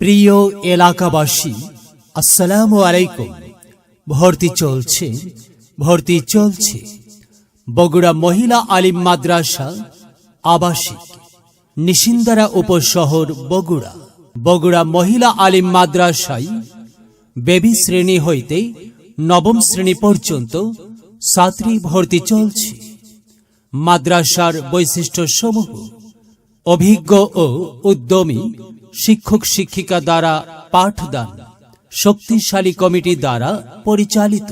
প্রিয় এলাকাবাসী, আসসালামু আলাইকুম। ভর্তি চলছে বগুড়া মহিলা আলিম মাদ্রাসা আবাসিক, নিশিন্দারা উপশহর বগুড়া মহিলা আলিম মাদ্রাসায় বেবি শ্রেণী হইতে নবম শ্রেণী পর্যন্ত ছাত্রী ভর্তি চলছে। মাদ্রাসার বৈশিষ্ট্য সমূহ: অভিজ্ঞ ও উদ্যমী শিক্ষক শিক্ষিকা দ্বারা পাঠদান, শক্তিশালী কমিটি দ্বারা পরিচালিত,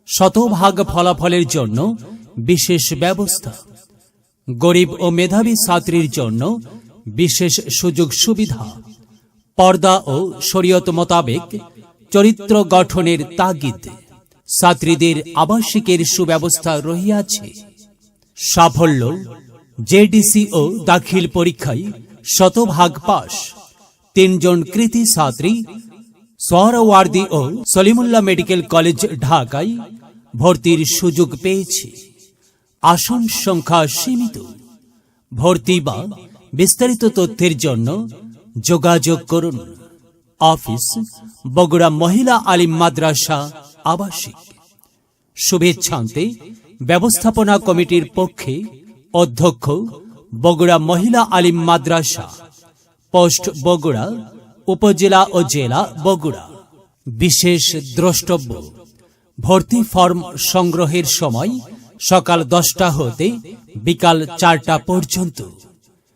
শতভাগ ফলাফলের জন্য বিশেষ ব্যবস্থা, গরিব ও মেধাবী ছাত্রীর জন্য বিশেষ সুযোগ সুবিধা, পর্দা ও শরীয়ত মোতাবেক চরিত্র গঠনের তাগিদ, ছাত্রীদের আবাসিকের সুব্যবস্থা রহিয়াছে। সাফল্য: জেডিসি ও দাখিল পরীক্ষায় শতভাগ পাস। 3 জন কৃতী ছাত্রী সোহরাওয়ার্দী ও সলিমুল্লাহ মেডিকেল কলেজ ঢাকায় ভর্তির সুযোগ পেয়েছে। আসন সংখ্যা সীমিত। ভর্তি বা বিস্তারিত তথ্যের জন্য যোগাযোগ করুন। অফিস: বগুড়া মহিলা আলিম মাদ্রাসা আবাসিক। শুভেচ্ছান্তে ব্যবস্থাপনা কমিটির পক্ষে অধ্যক্ষ, বগুড়া মহিলা আলিম মাদ্রাসা, পোস্ট বগুড়া, উপজেলা ও জেলা বগুড়া। বিশেষ দ্রষ্টব্য: ভর্তি ফর্ম সংগ্রহের সময় সকাল 10টা হতে বিকাল 4টা পর্যন্ত।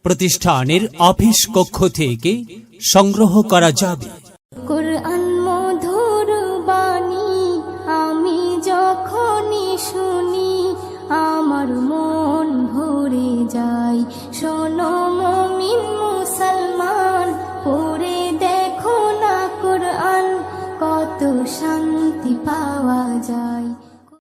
প্রতিষ্ঠানের অফিস কক্ষ থেকে সংগ্রহ করা যাবে। কুরআন মধুর বাণী আমি যখনই শুনি, আমার মন ভরে যায়। শোনো মুমিন মুসলমান, পড়ে দেখো না কুরআন, কত শান্তি পাওয়া যায়।